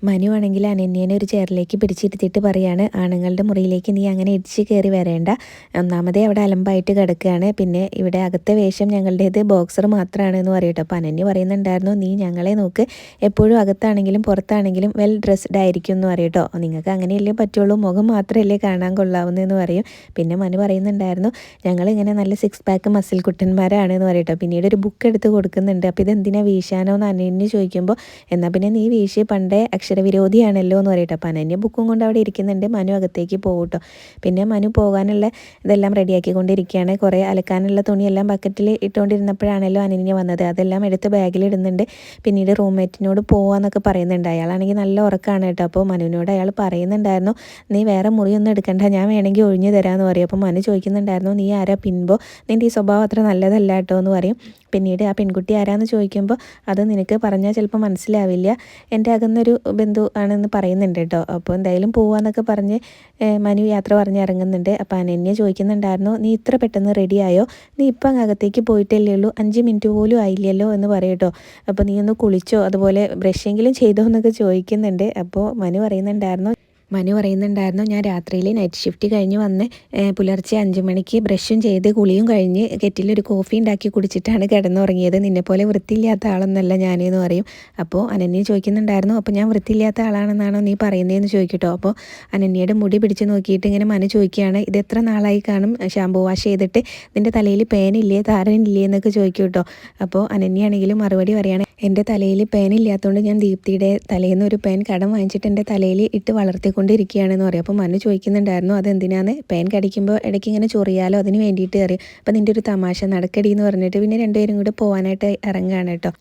മനുവാണെങ്കിൽ അനന്യേനെ ഒരു ചെയറിലേക്ക് പിടിച്ചിരുത്തിയിട്ട് പറയാണ്, ആണുങ്ങളുടെ മുറിയിലേക്ക് നീ അങ്ങനെ ഇടിച്ച് കയറി വരേണ്ട. ഒന്നാമതേ അവിടെ അലമ്പായിട്ട് കിടക്കുകയാണ്. പിന്നെ ഇവിടെ അകത്തെ വേഷം ഞങ്ങളുടേത് ബോക്സർ മാത്രമാണ് എന്ന് പറയട്ടോ. അപ്പോൾ അനന്യ പറയുന്നുണ്ടായിരുന്നു, നീ ഞങ്ങളെ നോക്ക്, എപ്പോഴും അകത്താണെങ്കിലും പുറത്താണെങ്കിലും വെൽ ഡ്രസ്ഡ് ആയിരിക്കും എന്ന് പറയട്ടോ. നിങ്ങൾക്ക് അങ്ങനെയല്ലേ പറ്റുള്ളൂ, മുഖം മാത്രമല്ലേ കാണാൻ കൊള്ളാവുന്നതെന്ന് പറയും. പിന്നെ മനു പറയുന്നുണ്ടായിരുന്നു, ഞങ്ങളിങ്ങനെ നല്ല സിക്സ് പാക്ക് മസിൽ കുട്ടന്മാരാണ് എന്ന് പറയട്ടോ. പിന്നീട് ഒരു ബുക്ക് എടുത്ത് കൊടുക്കുന്നുണ്ട്. അപ്പോൾ ഇതെന്തിനാ വീശാനോ എന്ന് അനന്യ ചോദിക്കുമ്പോൾ, എന്നാൽ പിന്നെ നീ വീശി, പണ്ടേ അക്ഷരവിരോധിയാണല്ലോ എന്ന് പറയട്ടോ. അപ്പോൾ അനന്യ ബുക്കും കൊണ്ട് അവിടെ ഇരിക്കുന്നുണ്ട്. മനു അകത്തേക്ക് പോകട്ടോ. പിന്നെ മനു പോകാനുള്ള ഇതെല്ലാം റെഡിയാക്കിക്കൊണ്ടിരിക്കുകയാണ്. കുറേ അലക്കാനുള്ള തുണിയെല്ലാം ബക്കറ്റിൽ ഇട്ടുകൊണ്ടിരുന്നപ്പോഴാണല്ലോ അനന്യ വന്നത്. അതെല്ലാം എടുത്ത് ബാഗിലിടുന്നുണ്ട്. പിന്നീട് റൂംമേറ്റിനോട് പോവാന്നൊക്കെ പറയുന്നുണ്ട്. അയാളാണെങ്കിൽ നല്ല ഉറക്കമാണ് കേട്ടോ. അപ്പോൾ മനുവിനോട് അയാൾ പറയുന്നുണ്ടായിരുന്നു, നീ വേറെ മുറിയൊന്നും എടുക്കണ്ട, ഞാൻ വേണമെങ്കിൽ ഒഴിഞ്ഞു തരാമെന്ന് പറയും. അപ്പോൾ മനു ചോദിക്കുന്നുണ്ടായിരുന്നു, നീ ആരാ പിൻപോ, നിൻ്റെ ഈ സ്വഭാവം അത്ര നല്ലതല്ല കേട്ടോ എന്ന് പറയും. പിന്നീട് ആ പെൺകുട്ടി ആരാന്ന് ചോദിക്കുമ്പോൾ, അത് നിനക്ക് പറഞ്ഞാൽ ചിലപ്പോൾ മനസ്സിലാവില്ല, എൻ്റെ അകന്നൊരു ബന്ധു ആണെന്ന് പറയുന്നുണ്ട് കേട്ടോ. അപ്പോൾ എന്തായാലും പോവാന്നൊക്കെ പറഞ്ഞ് മനു യാത്ര പറഞ്ഞ് ഇറങ്ങുന്നുണ്ട്. അപ്പോൾ അനന്യ ചോദിക്കുന്നുണ്ടായിരുന്നു, നീ ഇത്ര പെട്ടെന്ന് റെഡിയായോ, നീ ഇപ്പം അകത്തേക്ക് പോയിട്ടല്ലേ ഉള്ളൂ, 5 മിനിറ്റ് പോലും ആയില്ലല്ലോ എന്ന് പറയട്ടോ. അപ്പോൾ നീ ഒന്ന് കുളിച്ചോ, അതുപോലെ ബ്രഷെങ്കിലും ചെയ്തോ എന്നൊക്കെ ചോദിക്കുന്നുണ്ട്. അപ്പോൾ മനു പറയുന്നുണ്ടായിരുന്നു, ഞാൻ രാത്രിയിൽ നൈറ്റ് ഷിഫ്റ്റ് കഴിഞ്ഞ് വന്ന് പുലർച്ചെ 5 മണിക്ക് ബ്രഷും ചെയ്ത് കുളിയും കഴിഞ്ഞ് കെറ്റിലൊരു കോഫി ഉണ്ടാക്കി കുടിച്ചിട്ടാണ് കിടന്നുറങ്ങിയത്. നിന്നെപ്പോലെ വൃത്തിയില്ലാത്ത ആളൊന്നല്ല ഞാനെന്ന് പറയും. അപ്പോൾ അനന്യ ചോദിക്കുന്നുണ്ടായിരുന്നു, അപ്പോൾ ഞാൻ വൃത്തിയില്ലാത്ത ആളാണെന്നാണോ നീ പറയുന്നതെന്ന് ചോദിക്കട്ടോ. അപ്പോൾ അനന്യയുടെ മുടി പിടിച്ച് നോക്കിയിട്ട് ഇങ്ങനെ മനു ചോദിക്കുകയാണ്, ഇത് എത്ര നാളായി കാണും ഷാമ്പൂ വാഷ് ചെയ്തിട്ട്, നിൻ്റെ തലയിൽ പേനില്ലേ, താരനില്ലേ എന്നൊക്കെ ചോദിക്കും കേട്ടോ. അപ്പോൾ അനന്യയാണെങ്കിലും മറുപടി പറയുകയാണ്, എൻ്റെ തലയിൽ പേനില്ലാത്തതുകൊണ്ട് ഞാൻ ദീപ്തിയുടെ തലയിൽ നിന്ന് ഒരു പേൻ കടം വാങ്ങിച്ചിട്ട് എൻ്റെ തലയിൽ ഇട്ട് വളർത്തിക്കൊണ്ടിരിക്കുകയാണെന്ന് പറയും. അപ്പോൾ മനു ചോദിക്കുന്നുണ്ടായിരുന്നു, അതെന്തിനാണ്, പേൻ കടിക്കുമ്പോൾ ഇടയ്ക്ക് ഇങ്ങനെ ചൊറിയാലോ, അതിന് വേണ്ടിയിട്ട് അറിയും. അപ്പോൾ നിൻ്റെ ഒരു തമാശ നടക്കടി എന്ന് പറഞ്ഞിട്ട് പിന്നെ രണ്ടുപേരും കൂടെ പോകാനായിട്ട് ഇറങ്ങുകയാണ് കേട്ടോ.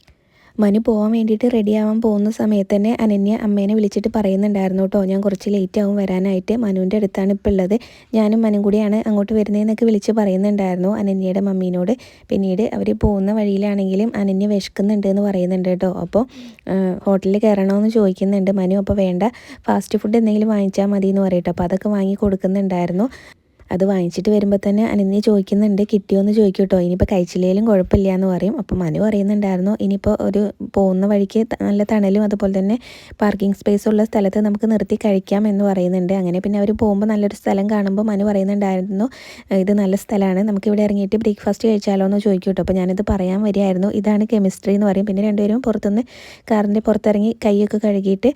മനു പോകാൻ വേണ്ടിയിട്ട് റെഡിയാവാൻ പോകുന്ന സമയത്ത് തന്നെ അനന്യ അമ്മേനെ വിളിച്ചിട്ട് പറയുന്നുണ്ടായിരുന്നു കേട്ടോ, ഞാൻ കുറച്ച് ലേറ്റ് ആവും വരാനായിട്ട്, മനുവിൻ്റെ അടുത്താണ് ഇപ്പോൾ ഉള്ളത്, ഞാനും മനും കൂടിയാണ് അങ്ങോട്ട് വരുന്നതെന്നൊക്കെ വിളിച്ച് പറയുന്നുണ്ടായിരുന്നു അനന്യയുടെ മമ്മീനോട്. പിന്നീട് അവർ പോകുന്ന വഴിയിലാണെങ്കിലും അനന്യ വിശക്കുന്നുണ്ട് എന്ന് പറയുന്നുണ്ട് കേട്ടോ. അപ്പോൾ ഹോട്ടലിൽ കയറണമെന്ന് ചോദിക്കുന്നുണ്ട് മനു. അപ്പോൾ വേണ്ട, ഫാസ്റ്റ് ഫുഡ് എന്തെങ്കിലും വാങ്ങിച്ചാൽ മതി എന്ന് പറയട്ടോ. അപ്പോൾ അതൊക്കെ വാങ്ങി കൊടുക്കുന്നുണ്ടായിരുന്നു. അത് വാങ്ങിച്ചിട്ട് വരുമ്പോൾ തന്നെ അനന്യ ചോദിക്കുന്നുണ്ട്, കിട്ടിയോ എന്ന് ചോദിക്കും കേട്ടോ. ഇനിയിപ്പോൾ കഴിച്ചില്ലേലും കുഴപ്പമില്ല എന്ന് പറയും. അപ്പോൾ മനു പറയുന്നുണ്ടായിരുന്നു, ഇനിയിപ്പോൾ ഒരു പോകുന്ന വഴിക്ക് നല്ല തണലും അതുപോലെ തന്നെ പാർക്കിംഗ് സ്പേസ് ഉള്ള സ്ഥലത്ത് നമുക്ക് നിർത്തി കഴിക്കാം എന്ന് പറയുന്നുണ്ട്. അങ്ങനെ പിന്നെ അവർ പോകുമ്പോൾ നല്ലൊരു സ്ഥലം കാണുമ്പോൾ മനു പറയുന്നുണ്ടായിരുന്നു, ഇത് നല്ല സ്ഥലമാണ്, നമുക്കിവിടെ ഇറങ്ങിയിട്ട് ബ്രേക്ക്ഫാസ്റ്റ് കഴിച്ചാലോ എന്ന് ചോദിക്കും കേട്ടോ. അപ്പോൾ ഞാനിത് പറയാൻ വരികയായിരുന്നു, ഇതാണ് കെമിസ്ട്രി എന്ന് പറയും. പിന്നെ രണ്ടുപേരും പുറത്തുനിന്ന് കാറിൻ്റെ പുറത്തിറങ്ങി കൈയൊക്കെ കഴുകിയിട്ട്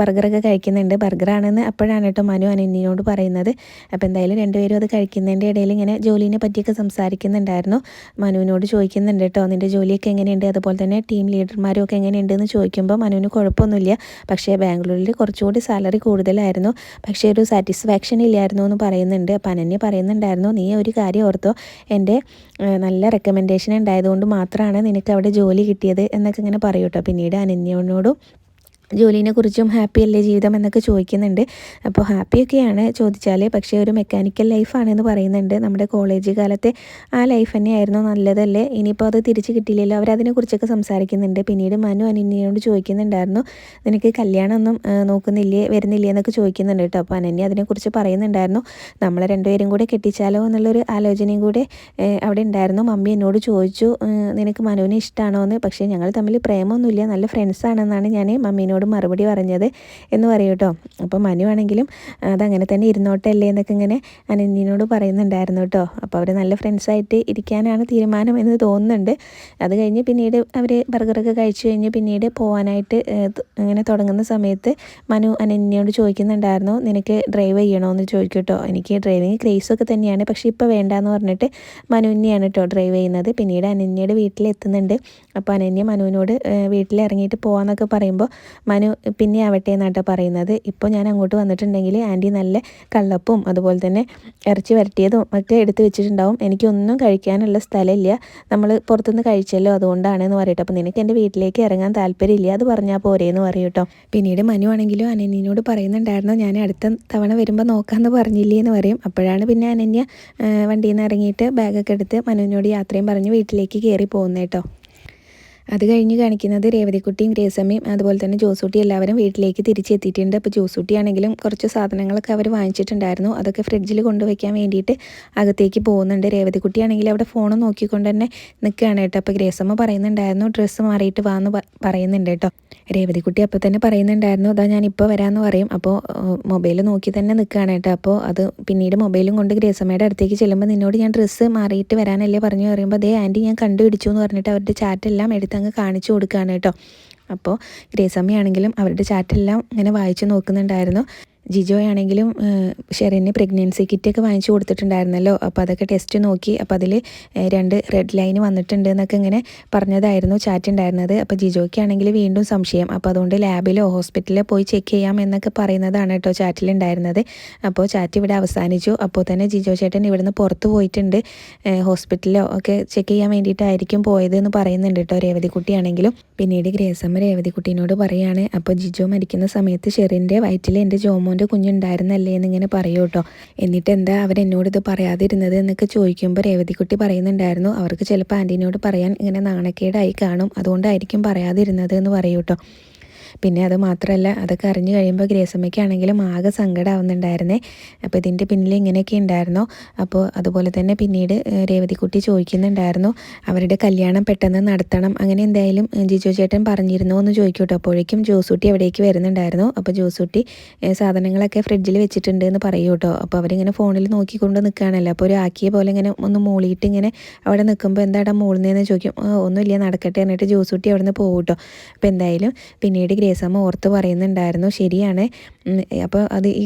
ബർഗറൊക്കെ കഴിക്കുന്നുണ്ട്. ബർഗറാണെന്ന് അപ്പോഴാണ് കേട്ടോ മനു അനന്യനോട് പറയുന്നത്. അപ്പോൾ എന്തായാലും രണ്ടുപേരും അത് കഴിക്കുന്നതിൻ്റെ ഇടയിൽ ഇങ്ങനെ ജോലിനെ പറ്റിയൊക്കെ സംസാരിക്കുന്നുണ്ടായിരുന്നു. മനുവിനോട് ചോദിക്കുന്നുണ്ട് കേട്ടോ, നിൻ്റെ ജോലിയൊക്കെ എങ്ങനെയുണ്ട്, അതുപോലെ തന്നെ ടീം ലീഡർമാരും ഒക്കെ എങ്ങനെയുണ്ട് എന്ന് ചോദിക്കുമ്പോൾ മനുവിന് കുഴപ്പമൊന്നുമില്ല, പക്ഷേ ബാംഗ്ലൂരിൽ കുറച്ചുകൂടി സാലറി കൂടുതലായിരുന്നു, പക്ഷേ ഒരു സാറ്റിസ്ഫാക്ഷൻ ഇല്ലായിരുന്നു എന്ന് പറയുന്നുണ്ട്. അപ്പോൾ അനന്യ പറയുന്നുണ്ടായിരുന്നു, നീ ഒരു കാര്യം ഓർത്തോ, എൻ്റെ നല്ല റെക്കമെൻഡേഷൻ ഉണ്ടായതുകൊണ്ട് മാത്രമാണ് നിനക്ക് അവിടെ ജോലി കിട്ടിയത് എന്നൊക്കെ ഇങ്ങനെ പറയും കേട്ടോ. പിന്നീട് അനന്യനോടും ജോലിനെക്കുറിച്ചും ഹാപ്പി അല്ലേ ജീവിതം എന്നൊക്കെ ചോദിക്കുന്നുണ്ട്. അപ്പോൾ ഹാപ്പിയൊക്കെയാണ് ചോദിച്ചാൽ, പക്ഷേ ഒരു മെക്കാനിക്കൽ ലൈഫാണെന്ന് പറയുന്നുണ്ട്. നമ്മുടെ കോളേജ് കാലത്തെ ആ ലൈഫ് തന്നെയായിരുന്നു നല്ലതല്ലേ, ഇനിയിപ്പോൾ അത് തിരിച്ച് കിട്ടിയില്ലല്ലോ, അവരതിനെക്കുറിച്ചൊക്കെ സംസാരിക്കുന്നുണ്ട്. പിന്നീട് മനു അനന്യനോട് ചോദിക്കുന്നുണ്ടായിരുന്നു, നിനക്ക് കല്യാണമൊന്നും നോക്കുന്നില്ലേ, വരുന്നില്ലേ എന്നൊക്കെ ചോദിക്കുന്നുണ്ട് കേട്ടോ. അപ്പോൾ അനന്യ അതിനെക്കുറിച്ച് പറയുന്നുണ്ടായിരുന്നു, നമ്മളെ രണ്ടുപേരും കൂടെ കെട്ടിച്ചാലോ എന്നുള്ളൊരു ആലോചനയും കൂടെ അവിടെ ഉണ്ടായിരുന്നു. മമ്മി എന്നോട് ചോദിച്ചു, നിനക്ക് മനുവിനെ ഇഷ്ടമാണോ എന്ന്, പക്ഷേ ഞങ്ങൾ തമ്മിൽ പ്രേമമൊന്നുമില്ല, നല്ല ഫ്രണ്ട്സാണെന്നാണ് ഞാൻ മമ്മീനോട് മറുപടി പറഞ്ഞത് എന്ന് പറയും കേട്ടോ. അപ്പോൾ മനു ആണെങ്കിലും അതങ്ങനെ തന്നെ ഇരുന്നോട്ടെ അല്ലേ എന്നൊക്കെ ഇങ്ങനെ അനന്യനോട് പറയുന്നുണ്ടായിരുന്നു കേട്ടോ. അപ്പോൾ അവർ നല്ല ഫ്രണ്ട്സായിട്ട് ഇരിക്കാനാണ് തീരുമാനം എന്ന് തോന്നുന്നുണ്ട്. അത് കഴിഞ്ഞ് പിന്നീട് അവർ ബർഗറൊക്കെ കഴിച്ചു കഴിഞ്ഞ് പിന്നീട് പോകാനായിട്ട് ഇങ്ങനെ തുടങ്ങുന്ന സമയത്ത് മനു അനന്യയോട് ചോദിക്കുന്നുണ്ടായിരുന്നു, നിനക്ക് ഡ്രൈവ് ചെയ്യണമെന്ന് ചോദിക്കും കേട്ടോ. എനിക്ക് ഡ്രൈവിങ് ക്രേസൊക്കെ തന്നെയാണ്, പക്ഷേ ഇപ്പോൾ വേണ്ടാന്ന് പറഞ്ഞിട്ട് മനുവിനെയാണ് കേട്ടോ ഡ്രൈവ് ചെയ്യുന്നത്. പിന്നീട് അനന്യയുടെ വീട്ടിലെത്തുന്നുണ്ട്. അപ്പോൾ അനന്യ മനുവിനോട് വീട്ടിലിറങ്ങിയിട്ട് പോകാമെന്നൊക്കെ പറയുമ്പോൾ മനു പിന്നെ ആവട്ടെ എന്നാട്ടോ പറയുന്നത്. ഇപ്പോൾ ഞാൻ അങ്ങോട്ട് വന്നിട്ടുണ്ടെങ്കിൽ ആൻറ്റി നല്ല കള്ളപ്പും അതുപോലെ തന്നെ ഇറച്ചി വരട്ടിയതും ഒക്കെ എടുത്ത് വെച്ചിട്ടുണ്ടാവും, എനിക്കൊന്നും കഴിക്കാനുള്ള സ്ഥലമില്ല, നമ്മൾ പുറത്തുനിന്ന് കഴിച്ചല്ലോ അതുകൊണ്ടാണെന്ന് പറയട്ടെ. അപ്പോൾ നിനക്ക് എൻ്റെ വീട്ടിലേക്ക് ഇറങ്ങാൻ താല്പര്യമില്ല, അത് പറഞ്ഞാൽ പോരേന്ന് പറയും കേട്ടോ. പിന്നീട് മനു ആണെങ്കിലും അനന്യനോട് പറയുന്നുണ്ടായിരുന്നു, ഞാൻ അടുത്ത തവണ വരുമ്പോൾ നോക്കാമെന്ന് പറഞ്ഞില്ലേ എന്ന് പറയും. അപ്പോഴാണ് പിന്നെ അനന്യ വണ്ടിയിൽ നിന്ന് ഇറങ്ങിയിട്ട് ബാഗൊക്കെ എടുത്ത് മനുവിനോട് യാത്രയും പറഞ്ഞ് വീട്ടിലേക്ക് കയറി പോകുന്നത് കേട്ടോ. അത് കഴിഞ്ഞ് കാണിക്കുന്നത് രേവതിക്കുട്ടിയും ഗ്രേസമ്മയും അതുപോലെ തന്നെ ജോസൂട്ടി എല്ലാവരും വീട്ടിലേക്ക് തിരിച്ചെത്തിയിട്ടുണ്ട്. അപ്പോൾ ജോസൂട്ടി ആണെങ്കിലും കുറച്ച് സാധനങ്ങളൊക്കെ അവർ വാങ്ങിച്ചിട്ടുണ്ടായിരുന്നു. അതൊക്കെ ഫ്രിഡ്ജിൽ കൊണ്ടുവയ്ക്കാൻ വേണ്ടിയിട്ട് അകത്തേക്ക് പോകുന്നുണ്ട്. രേവതിക്കുട്ടി ആണെങ്കിൽ അവിടെ ഫോൺ നോക്കിക്കൊണ്ട് തന്നെ നിൽക്കുകയാണ് കേട്ടോ. അപ്പോൾ ഗ്രേസമ്മ പറയുന്നുണ്ടായിരുന്നു ഡ്രസ്സ് മാറിയിട്ട് വാന്ന് പറയുന്നുണ്ട് കേട്ടോ. രേവതിക്കുട്ടി അപ്പോൾ തന്നെ പറയുന്നുണ്ടായിരുന്നു അതാ ഞാനിപ്പോൾ വരാമെന്ന് പറയും. അപ്പോൾ മൊബൈൽ നോക്കി തന്നെ നിൽക്കുകയാണ് കേട്ടോ. അപ്പോൾ അത് പിന്നീട് മൊബൈലും കൊണ്ട് ഗ്രേസമ്മയുടെ അടുത്തേക്ക് ചെല്ലുമ്പോൾ നിന്നോട് ഞാൻ ഡ്രസ്സ് മാറിയിട്ട് വരാനല്ലേ പറഞ്ഞു പറയുമ്പോൾ അതേ ആൻറ്റി ഞാൻ കണ്ടുപിടിച്ചു എന്ന് പറഞ്ഞിട്ട് അവരുടെ ചാറ്റെല്ലാം എടുത്തങ്ങ് കാണിച്ചു കൊടുക്കുകയാണ് കേട്ടോ. അപ്പോൾ ഗ്രേസമ്മയാണെങ്കിലും അവരുടെ ചാറ്റെല്ലാം ഇങ്ങനെ വായിച്ചു നോക്കുന്നുണ്ടായിരുന്നു. ജിജോയാണെങ്കിലും ഷെറിന് പ്രഗ്നൻസി കിറ്റൊക്കെ വാങ്ങിച്ചു കൊടുത്തിട്ടുണ്ടായിരുന്നല്ലോ. അപ്പോൾ അതൊക്കെ ടെസ്റ്റ് നോക്കി. അപ്പോൾ അതിൽ 2 റെഡ് ലൈൻ വന്നിട്ടുണ്ട് എന്നൊക്കെ ഇങ്ങനെ പറഞ്ഞതായിരുന്നു ചാറ്റ് ഉണ്ടായിരുന്നത്. അപ്പോൾ ജിജോയ്ക്കാണെങ്കിൽ വീണ്ടും സംശയം. അപ്പോൾ അതുകൊണ്ട് ലാബിലോ ഹോസ്പിറ്റലിലോ പോയി ചെക്ക് ചെയ്യാം എന്നൊക്കെ പറയുന്നതാണ് കേട്ടോ ചാറ്റിലുണ്ടായിരുന്നത്. അപ്പോൾ ചാറ്റ് ഇവിടെ അവസാനിച്ചു. അപ്പോൾ തന്നെ ജിജോ ചേട്ടൻ ഇവിടുന്ന് പുറത്ത് പോയിട്ടുണ്ട്. ഹോസ്പിറ്റലിലോ ഒക്കെ ചെക്ക് ചെയ്യാൻ വേണ്ടിയിട്ടായിരിക്കും പോയത് എന്ന് പറയുന്നുണ്ട് കേട്ടോ രേവതിക്കുട്ടിയാണെങ്കിലും. പിന്നീട് ഗ്രേസമ്മ രേവതിക്കുട്ടീനോട് പറയാണ് അപ്പോൾ ജിജോ മരിക്കുന്ന സമയത്ത് ഷെറിൻ്റെ വയറ്റിൽ എൻ്റെ ജോമോൻ്റെ കുഞ്ഞുണ്ടായിരുന്നല്ലേ എന്നിങ്ങനെ പറയൂ കേട്ടോ. എന്നിട്ട് എന്താ അവരെന്നോട് ഇത് പറയാതിരുന്നത് എന്നൊക്കെ ചോദിക്കുമ്പോൾ രേവതിക്കുട്ടി പറയുന്നുണ്ടായിരുന്നു അവർക്ക് ചിലപ്പോൾ ആൻറ്റീനോട് പറയാൻ ഇങ്ങനെ നാണക്കേടായി കാണും, അതുകൊണ്ടായിരിക്കും പറയാതിരുന്നത് എന്ന് പറയൂ കേട്ടോ. പിന്നെ അത് മാത്രമല്ല അതൊക്കെ അറിഞ്ഞു കഴിയുമ്പോൾ ഗ്രേസമ്മയ്ക്കാണെങ്കിലും ആകെ സങ്കടമാവുന്നുണ്ടായിരുന്നേ. അപ്പോൾ ഇതിൻ്റെ പിന്നിൽ ഇങ്ങനെയൊക്കെ ഉണ്ടായിരുന്നോ. അപ്പോൾ അതുപോലെ തന്നെ പിന്നീട് രേവതിക്കുട്ടി ചോദിക്കുന്നുണ്ടായിരുന്നു അവരുടെ കല്യാണം പെട്ടെന്ന് നടത്തണം അങ്ങനെ എന്തായാലും ജിജോ ചേട്ടൻ പറഞ്ഞിരുന്നോ എന്ന് ചോദിക്കൂട്ടോ. അപ്പോഴേക്കും ജോസൂട്ടി അവിടേക്ക് വരുന്നുണ്ടായിരുന്നു. അപ്പോൾ ജോസൂട്ടി സാധനങ്ങളൊക്കെ ഫ്രിഡ്ജിൽ വെച്ചിട്ടുണ്ട് എന്ന് പറയൂ കേട്ടോ. അപ്പോൾ അവരിങ്ങനെ ഫോണിൽ നോക്കിക്കൊണ്ട് നിൽക്കുകയാണല്ലോ. അപ്പോൾ ഒരു ആക്കിയ പോലെ ഇങ്ങനെ ഒന്ന് മൂളിയിട്ട് ഇങ്ങനെ അവിടെ നിൽക്കുമ്പോൾ എന്താടാ മൂളുന്നതെന്ന് ചോദിക്കും. ഒന്നുമില്ല നടക്കട്ടെ എന്നിട്ട് ജോസൂട്ടി അവിടെ നിന്ന് പോകും കേട്ടോ. അപ്പോൾ എന്തായാലും പിന്നീട് ഗ്രേസമ്മ ഓർത്ത് പറയുന്നുണ്ടായിരുന്നു ശരിയാണ്. അപ്പോൾ അത് ഈ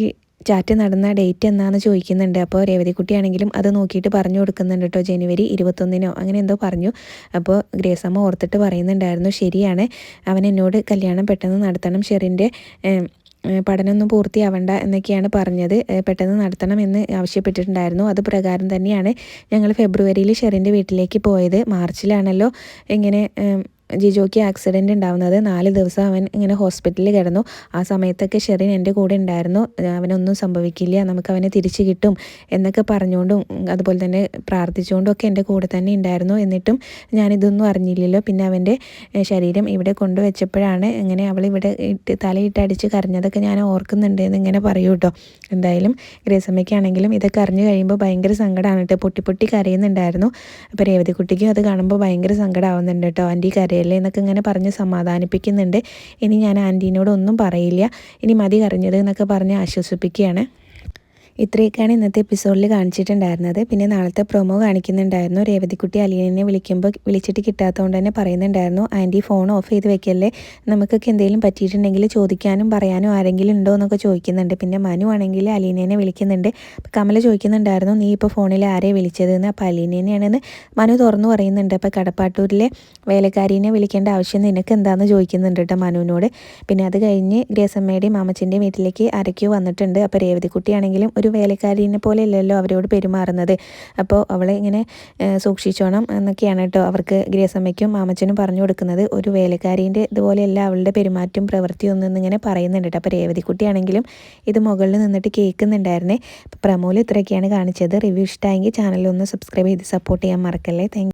ചാറ്റ് നടന്ന ഡേറ്റ് എന്നാന്ന് ചോദിക്കുന്നുണ്ട്. അപ്പോൾ രേവതിക്കുട്ടിയാണെങ്കിലും അത് നോക്കിയിട്ട് പറഞ്ഞു കൊടുക്കുന്നുണ്ട് കേട്ടോ. ജനുവരി 21 അങ്ങനെ എന്തോ പറഞ്ഞു. അപ്പോൾ ഗ്രേസമ്മ ഓർത്തിട്ട് പറയുന്നുണ്ടായിരുന്നു ശരിയാണ്, അവൻ എന്നോട് കല്യാണം പെട്ടെന്ന് നടത്തണം, ഷെറിൻ്റെ പഠനമൊന്നും പൂർത്തിയാവണ്ട എന്നൊക്കെയാണ് പറഞ്ഞത്, പെട്ടെന്ന് നടത്തണം എന്ന് ആവശ്യപ്പെട്ടിട്ടുണ്ടായിരുന്നു. അത് പ്രകാരം തന്നെയാണ് ഞങ്ങൾ ഫെബ്രുവരിയിൽ ഷെറിൻ്റെ വീട്ടിലേക്ക് പോയത്. മാർച്ചിലാണല്ലോ ഇങ്ങനെ ജിജോയ്ക്ക് ആക്സിഡൻറ്റ് ഉണ്ടാവുന്നത്. 4 ദിവസം അവൻ ഇങ്ങനെ ഹോസ്പിറ്റലിൽ കിടന്നു. ആ സമയത്തൊക്കെ ഷെറിൻ എൻ്റെ കൂടെ ഉണ്ടായിരുന്നു. അവനൊന്നും സംഭവിക്കില്ല, നമുക്ക് അവനെ തിരിച്ചു കിട്ടും എന്നൊക്കെ പറഞ്ഞുകൊണ്ടും അതുപോലെ തന്നെ പ്രാർത്ഥിച്ചുകൊണ്ടും ഒക്കെ എൻ്റെ കൂടെ തന്നെ ഉണ്ടായിരുന്നു. എന്നിട്ടും ഞാനിതൊന്നും അറിഞ്ഞില്ലല്ലോ. പിന്നെ അവൻ്റെ ശരീരം ഇവിടെ കൊണ്ടുവച്ചപ്പോഴാണ് ഇങ്ങനെ അവളിവിടെ തലയിട്ടടിച്ച് കരഞ്ഞതൊക്കെ ഞാൻ ഓർക്കുന്നുണ്ട് എന്നിങ്ങനെ പറയൂ കേട്ടോ. എന്തായാലും ഗ്രേസമ്മയ്ക്കാണെങ്കിലും ഇതൊക്കെ അറിഞ്ഞു കഴിയുമ്പോൾ ഭയങ്കര സങ്കടമാണ് കേട്ടോ. പൊട്ടി പൊട്ടി കരയുന്നുണ്ടായിരുന്നു. അപ്പോൾ രേവതിക്കുട്ടിക്കും അത് കാണുമ്പോൾ ഭയങ്കര സങ്കടമാവുന്നുണ്ട് കേട്ടോ. ആൻറ്റി കരയല്ലേ എന്നൊക്കെ ഇങ്ങനെ പറഞ്ഞ് സമാധാനിപ്പിക്കുന്നുണ്ട്. ഇനി ഞാൻ ആൻറ്റീനോടൊന്നും പറയില്ല, ഇനി മതി കരഞ്ഞത് എന്നൊക്കെ പറഞ്ഞ് ആശ്വസിപ്പിക്കുകയാണ്. ഇത്രയൊക്കെയാണ് ഇന്നത്തെ എപ്പിസോഡിൽ കാണിച്ചിട്ടുണ്ടായിരുന്നത്. പിന്നെ നാളത്തെ പ്രൊമോ കാണിക്കുന്നുണ്ടായിരുന്നു. രേവതിക്കുട്ടി അലീനെ വിളിച്ചിട്ട് കിട്ടാത്തതുകൊണ്ട് തന്നെ പറയുന്നുണ്ടായിരുന്നു ആൻറ്റി ഫോൺ ഓഫ് ചെയ്ത് വെക്കല്ലേ, നമുക്കൊക്കെ എന്തെങ്കിലും പറ്റിയിട്ടുണ്ടെങ്കിൽ ചോദിക്കാനും പറയാനും ആരെങ്കിലും ഉണ്ടോ എന്നൊക്കെ ചോദിക്കുന്നുണ്ട്. പിന്നെ മനു ആണെങ്കിൽ അലീനേനെ വിളിക്കുന്നുണ്ട്. അപ്പോൾ കമല ചോദിക്കുന്നുണ്ടായിരുന്നു നീ ഇപ്പോൾ ഫോണിൽ ആരെ വിളിച്ചതെന്ന്. അപ്പോൾ അലീനേനെയാണെന്ന് മനു തുറന്നു പറയുന്നുണ്ട്. അപ്പോൾ കടപ്പാട്ടൂരിലെ വേലക്കാരീനെ വിളിക്കേണ്ട ആവശ്യം നിനക്ക് എന്താണെന്ന് ചോദിക്കുന്നുണ്ട് കേട്ടോ മനുവിനോട്. പിന്നെ അത് കഴിഞ്ഞ് ഗ്രേസമ്മയുടെയും മാമച്ചൻ്റെയും വീട്ടിലേക്ക് ആരൊക്കെയോ വന്നിട്ടുണ്ട്. അപ്പോൾ രേവതിക്കുട്ടിയാണെങ്കിലും ഒരു വേലക്കാരിനെ പോലെ അല്ലല്ലോ അവരോട് പെരുമാറുന്നത്. അപ്പോൾ അവളെ ഇങ്ങനെ സൂക്ഷിച്ചോണം എന്നൊക്കെയാണ് കേട്ടോ അവർക്ക് ഗ്രേസമ്മയ്ക്കും മാമച്ചനും പറഞ്ഞു കൊടുക്കുന്നത്. ഒരു വേലക്കാരീൻ്റെ ഇതുപോലെയല്ല അവളുടെ പെരുമാറ്റവും പ്രവൃത്തിയും ഒന്നിങ്ങനെ പറയുന്നുണ്ട് കേട്ടോ. അപ്പോൾ രേവതിക്കുട്ടിയാണെങ്കിലും ഇത് മുകളിൽ നിന്നിട്ട് കേൾക്കുന്നുണ്ടായിരുന്നേ. അപ്പോൾ പ്രമോയിൽ ഇത്രയൊക്കെയാണ് കാണിച്ചത്. റിവ്യൂ ഇഷ്ടമായെങ്കിൽ ചാനലൊന്ന് സബ്സ്ക്രൈബ് ചെയ്ത് സപ്പോർട്ട് ചെയ്യാൻ മറക്കല്ലേ. താങ്ക്